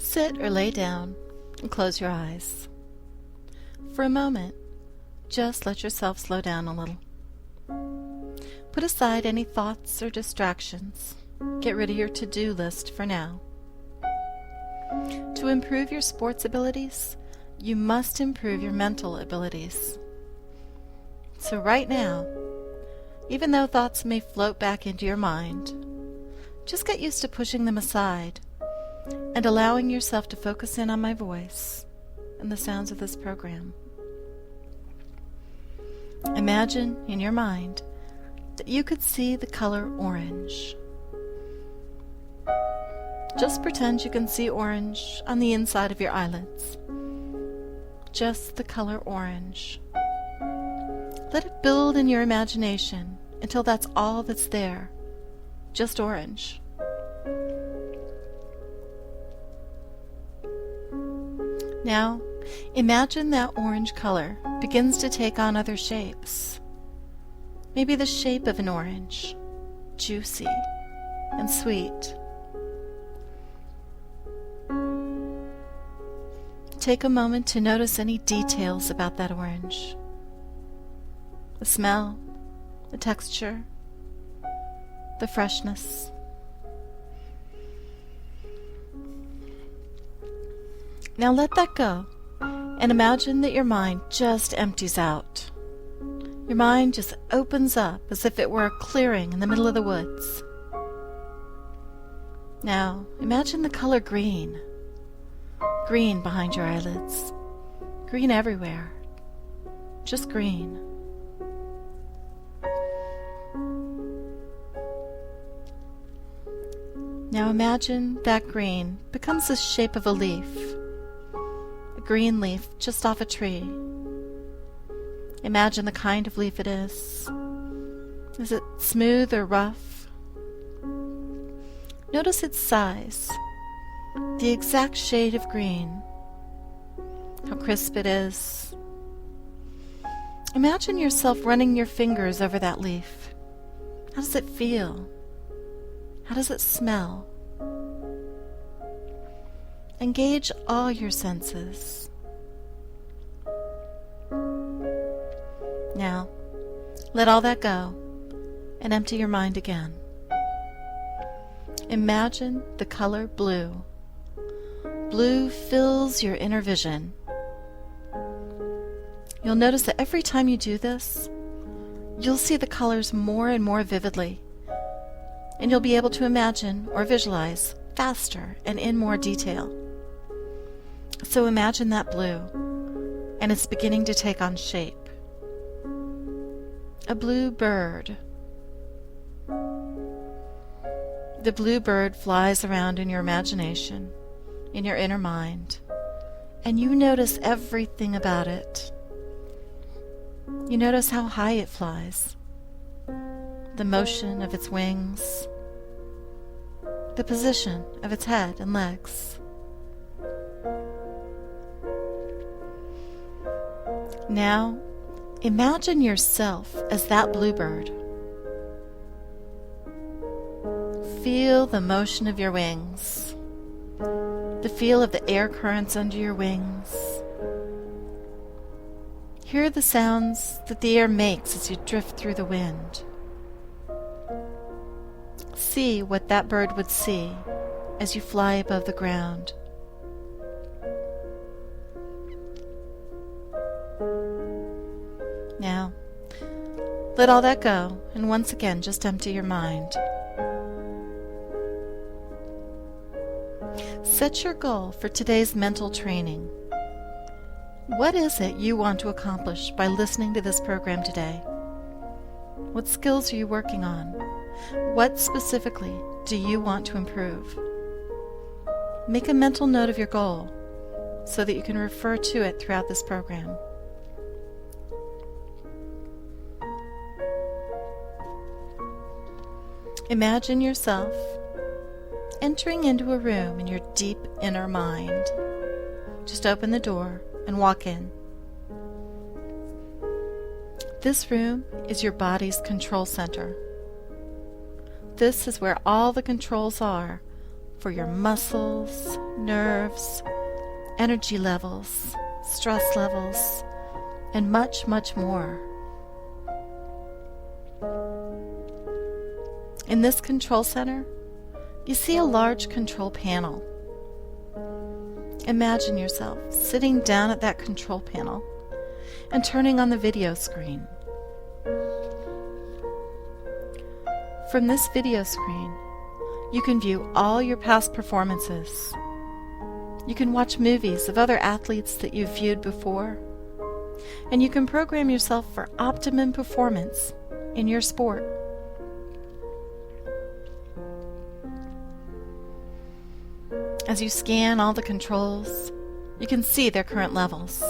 Sit or lay down and close your eyes. For a moment, just let yourself slow down a little. Put aside any thoughts or distractions. Get rid of your to-do list for now. To improve your sports abilities, you must improve your mental abilities. So right now, even though thoughts may float back into your mind, just get used to pushing them aside and allowing yourself to focus in on my voice and the sounds of this program. Imagine in your mind that you could see the color orange. Just pretend you can see orange on the inside of your eyelids. Just the color orange. Let it build in your imagination until that's all that's there. Just orange. Now, imagine that orange color begins to take on other shapes. Maybe the shape of an orange, juicy and sweet. Take a moment to notice any details about that orange. The smell, the texture, the freshness. Now let that go and imagine that your mind just empties out. Your mind just opens up as if it were a clearing in the middle of the woods. Now imagine the color green. Green behind your eyelids. Green everywhere. Just green. Now imagine that green becomes the shape of a leaf. A green leaf just off a tree. Imagine the kind of leaf it is. Is it smooth or rough? Notice its size. The exact shade of green. How crisp it is. Imagine yourself running your fingers over that leaf. How does it feel? How does it smell? Engage all your senses. Now, let all that go and empty your mind again. Imagine the color blue. Blue fills your inner vision. You'll notice that every time you do this, you'll see the colors more and more vividly, and you'll be able to imagine or visualize faster and in more detail. So imagine that blue, and it's beginning to take on shape. A blue bird. The blue bird flies around in your imagination, in your inner mind, and you notice everything about it. You notice how high it flies, the motion of its wings, the position of its head and legs. Now, imagine yourself as that bluebird. Feel the motion of your wings, the feel of the air currents under your wings. Hear the sounds that the air makes as you drift through the wind. See what that bird would see as you fly above the ground. Now, let all that go, and once again, just empty your mind. Set your goal for today's mental training. What is it you want to accomplish by listening to this program today? What skills are you working on? What specifically do you want to improve? Make a mental note of your goal so that you can refer to it throughout this program. Imagine yourself entering into a room in your deep inner mind. Just open the door and walk in. This room is your body's control center. This is where all the controls are for your muscles, nerves, energy levels, stress levels, and much, much more. In this control center, you see a large control panel. Imagine yourself sitting down at that control panel and turning on the video screen. From this video screen, you can view all your past performances. You can watch movies of other athletes that you've viewed before, and you can program yourself for optimum performance in your sport. As you scan all the controls, you can see their current levels.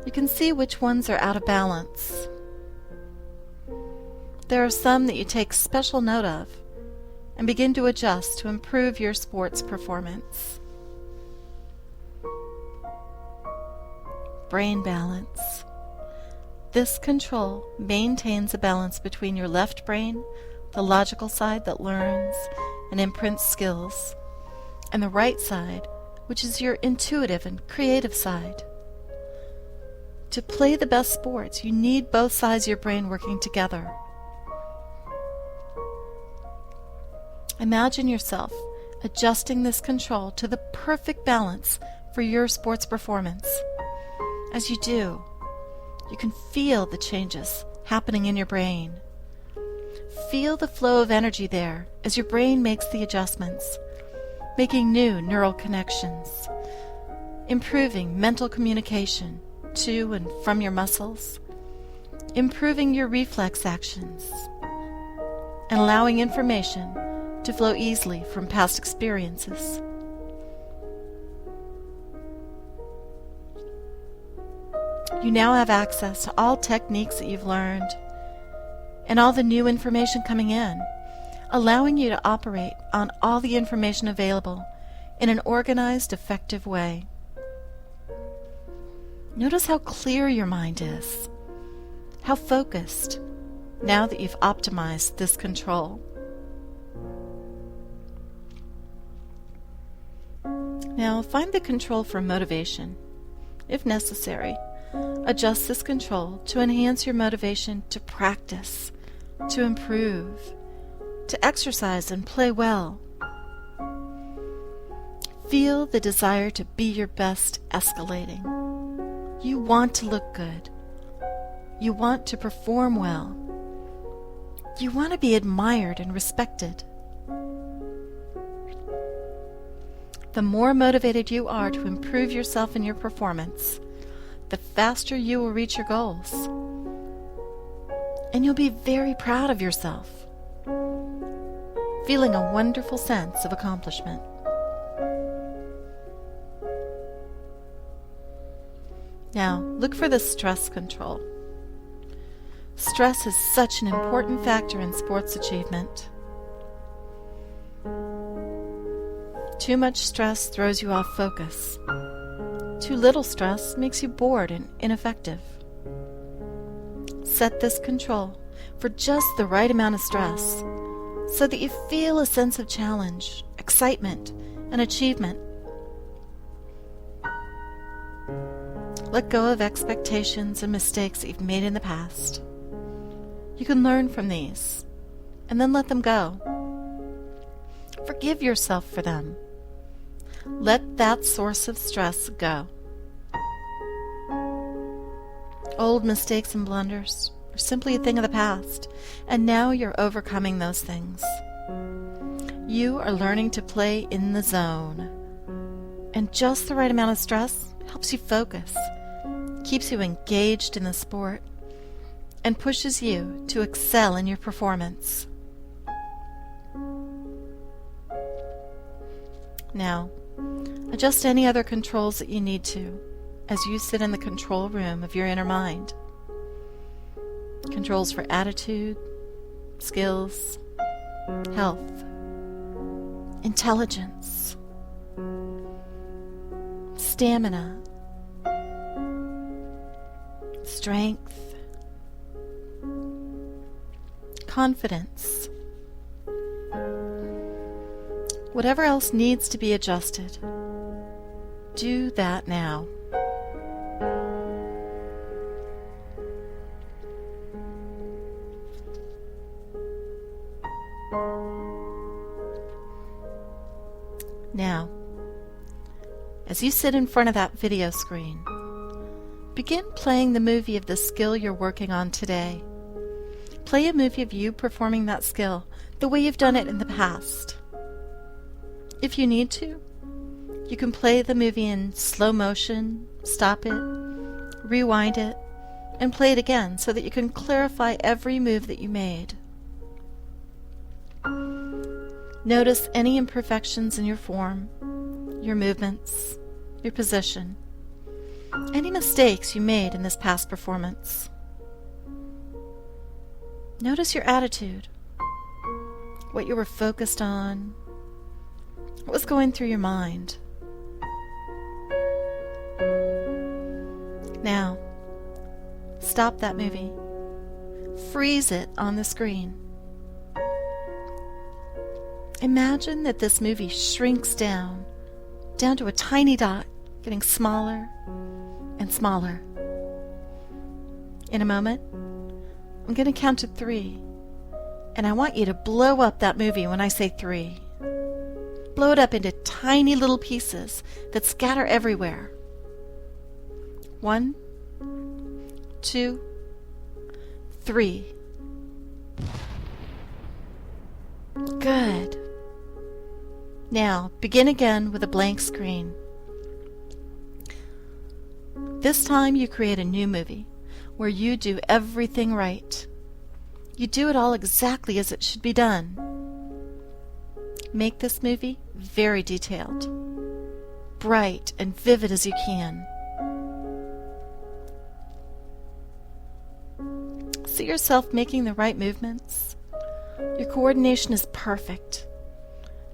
You can see which ones are out of balance. There are some that you take special note of and begin to adjust to improve your sport's performance. Brain balance. This control maintains a balance between your left brain, the logical side that learns and imprints skills, and the right side, which is your intuitive and creative side. To play the best sports, you need both sides of your brain working together. Imagine yourself adjusting this control to the perfect balance for your sports performance. As you do, you can feel the changes happening in your brain. Feel the flow of energy there as your brain makes the adjustments, making new neural connections, improving mental communication to and from your muscles, improving your reflex actions, and allowing information to flow easily from past experiences. You now have access to all techniques that you've learned and all the new information coming in, allowing you to operate on all the information available in an organized, effective way. Notice how clear your mind is, how focused, now that you've optimized this control. Now find the control for motivation. If necessary, adjust this control to enhance your motivation to practice, to improve, to exercise and play well. Feel the desire to be your best escalating. You want to look good. You want to perform well. You want to be admired and respected. The more motivated you are to improve yourself and your performance, the faster you will reach your goals. And you'll be very proud of yourself, feeling a wonderful sense of accomplishment. Now, look for the stress control. Stress is such an important factor in sports achievement. Too much stress throws you off focus. Too little stress makes you bored and ineffective. Set this control for just the right amount of stress so that you feel a sense of challenge, excitement, and achievement. Let go of expectations and mistakes that you've made in the past. You can learn from these and then let them go. Forgive yourself for them. Let that source of stress go. Old mistakes and blunders are simply a thing of the past, and now you're overcoming those things. You are learning to play in the zone, and just the right amount of stress helps you focus, keeps you engaged in the sport, and pushes you to excel in your performance. Now, adjust any other controls that you need to as you sit in the control room of your inner mind. Controls for attitude, skills, health, intelligence, stamina, strength, confidence, Whatever else needs to be adjusted, do that now. Now, as you sit in front of that video screen, begin playing the movie of the skill you're working on today. Play a movie of you performing that skill the way you've done it in the past. If you need to, you can play the movie in slow motion, stop it, rewind it, and play it again so that you can clarify every move that you made. Notice any imperfections in your form, your movements, your position, any mistakes you made in this past performance. Notice your attitude, what you were focused on, what was going through your mind. Now, stop that movie. Freeze it on the screen. Imagine that this movie shrinks down to a tiny dot, getting smaller and smaller. In a moment, I'm going to count to 3, and I want you to blow up that movie when I say 3. Blow it up into tiny little pieces that scatter everywhere. 1, 2, 3. Good. Now, begin again with a blank screen. This time you create a new movie where you do everything right. You do it all exactly as it should be done. Make this movie very detailed, bright and vivid as you can. See yourself making the right movements. Your coordination is perfect.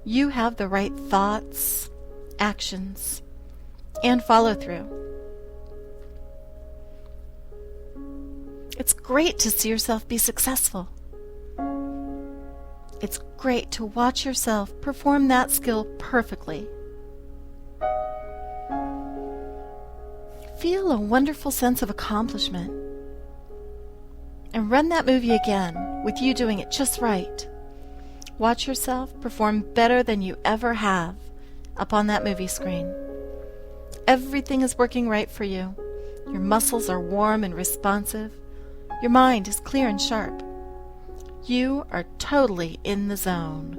You have the right thoughts, actions, and follow-through. It's great to see yourself be successful. It's great to watch yourself perform that skill perfectly. Feel a wonderful sense of accomplishment. And run that movie again with you doing it just right. Watch yourself perform better than you ever have up on that movie screen. Everything is working right for you. Your muscles are warm and responsive. Your mind is clear and sharp. You are totally in the zone.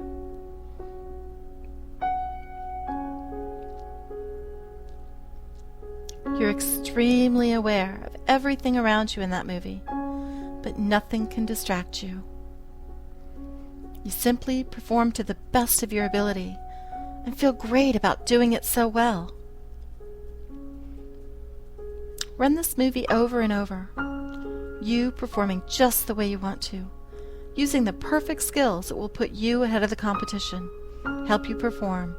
You're extremely aware of everything around you in that movie, but nothing can distract you. You simply perform to the best of your ability and feel great about doing it so well. Run this movie over and over, you performing just the way you want to, using the perfect skills that will put you ahead of the competition, help you perform,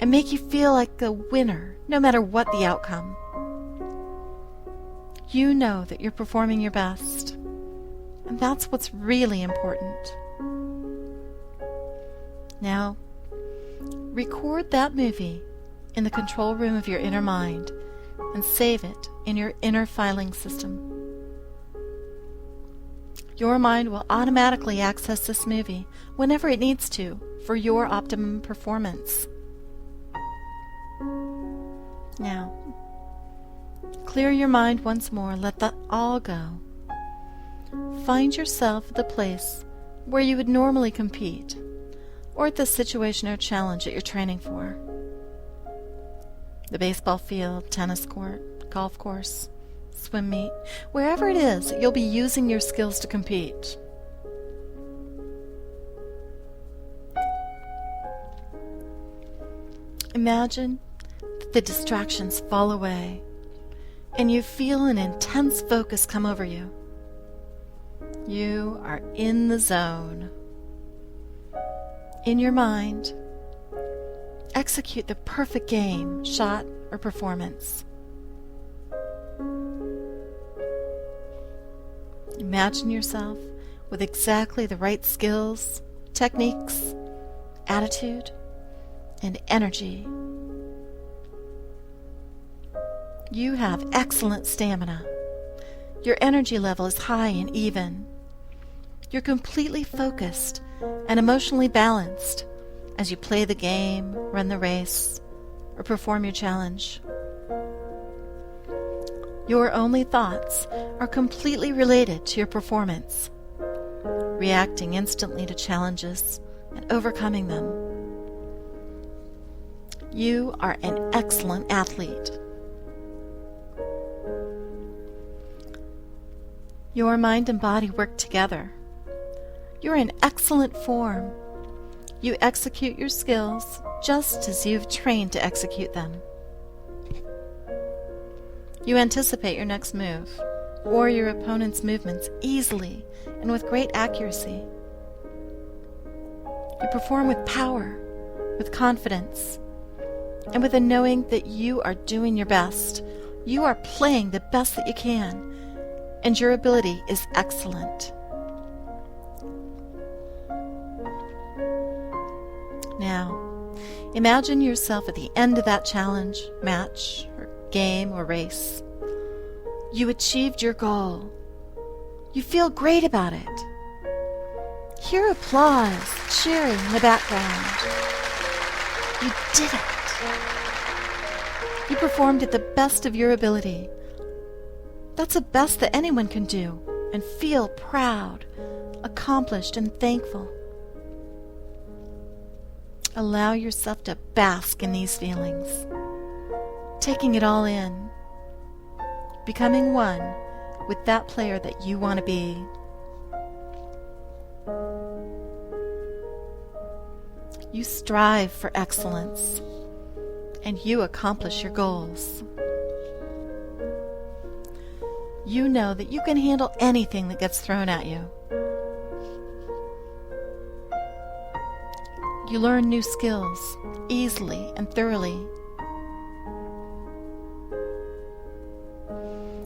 and make you feel like a winner no matter what the outcome. You know that you're performing your best, and that's what's really important. Now, record that movie in the control room of your inner mind and save it in your inner filing system. Your mind will automatically access this movie whenever it needs to for your optimum performance. Now, clear your mind once more, let that all go. Find yourself at the place where you would normally compete, or at the situation or challenge that you're training for. The baseball field, tennis court, golf course, swim meet, wherever it is, you'll be using your skills to compete. Imagine that the distractions fall away and you feel an intense focus come over you. You are in the zone. In your mind, execute the perfect game, shot, or performance. Imagine yourself with exactly the right skills, techniques, attitude, and energy. You have excellent stamina. Your energy level is high and even. You're completely focused and emotionally balanced as you play the game, run the race, or perform your challenge. Your only thoughts are completely related to your performance, reacting instantly to challenges and overcoming them. You are an excellent athlete. Your mind and body work together. You're in excellent form. You execute your skills just as you've trained to execute them. You anticipate your next move or your opponent's movements easily and with great accuracy. You perform with power, with confidence, and with a knowing that you are doing your best. You are playing the best that you can, and your ability is excellent. Now, imagine yourself at the end of that challenge, match, or game, or race. You achieved your goal. You feel great about it. Hear applause cheering in the background. You did it. You performed at the best of your ability. That's the best that anyone can do, and feel proud, accomplished, and thankful. Allow yourself to bask in these feelings, taking it all in, becoming one with that player that you want to be. You strive for excellence, and you accomplish your goals. You know that you can handle anything that gets thrown at you. You learn new skills easily and thoroughly.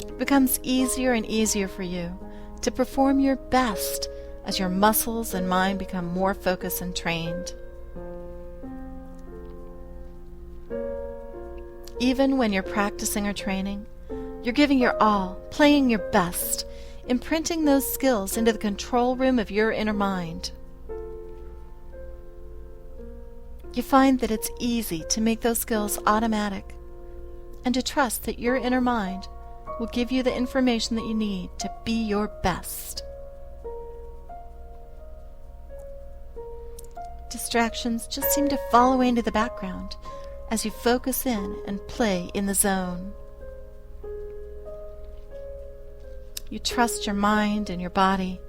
It becomes easier and easier for you to perform your best as your muscles and mind become more focused and trained. Even when you're practicing or training, you're giving your all, playing your best, imprinting those skills into the control room of your inner mind. You find that it's easy to make those skills automatic and to trust that your inner mind will give you the information that you need to be your best. Distractions just seem to fall away into the background as you focus in and play in the zone. You trust your mind and your body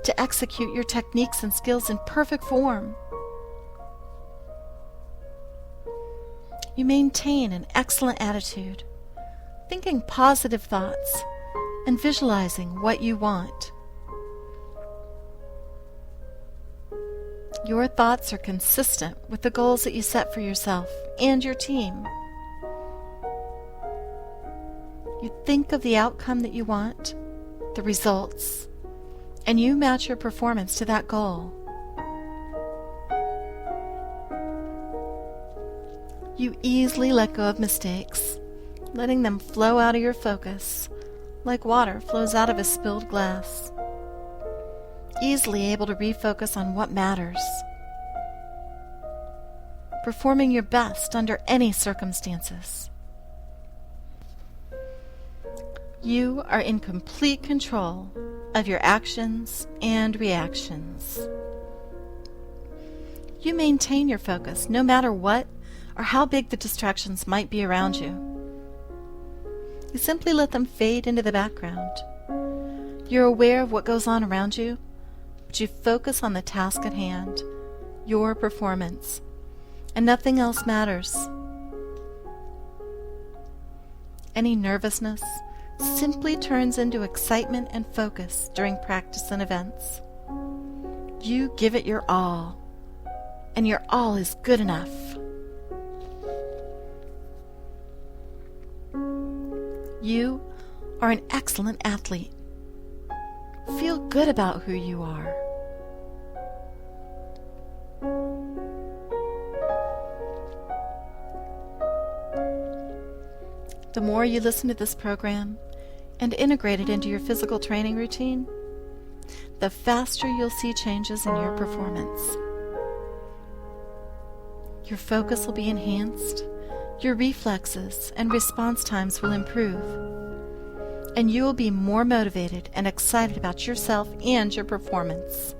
to execute your techniques and skills in perfect form. You maintain an excellent attitude, thinking positive thoughts and visualizing what you want. Your thoughts are consistent with the goals that you set for yourself and your team. You think of the outcome that you want, the results, and you match your performance to that goal. You easily let go of mistakes, letting them flow out of your focus like water flows out of a spilled glass. Easily able to refocus on what matters. Performing your best under any circumstances. You are in complete control of your actions and reactions. You maintain your focus no matter what or how big the distractions might be around you. You simply let them fade into the background. You're aware of what goes on around you, but you focus on the task at hand, your performance, and nothing else matters. Any nervousness simply turns into excitement and focus during practice and events. You give it your all, and your all is good enough. You are an excellent athlete. Feel good about who you are. The more you listen to this program and integrate it into your physical training routine, the faster you'll see changes in your performance. Your focus will be enhanced, your reflexes and response times will improve, and you will be more motivated and excited about yourself and your performance.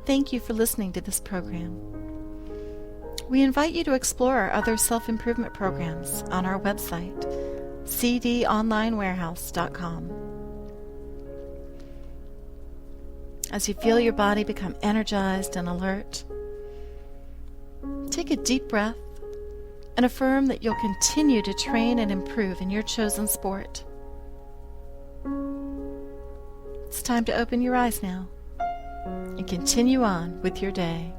Thank you for listening to this program. We invite you to explore our other self-improvement programs on our website, cdonlinewarehouse.com. As you feel your body become energized and alert, take a deep breath and affirm that you'll continue to train and improve in your chosen sport. It's time to open your eyes now and continue on with your day.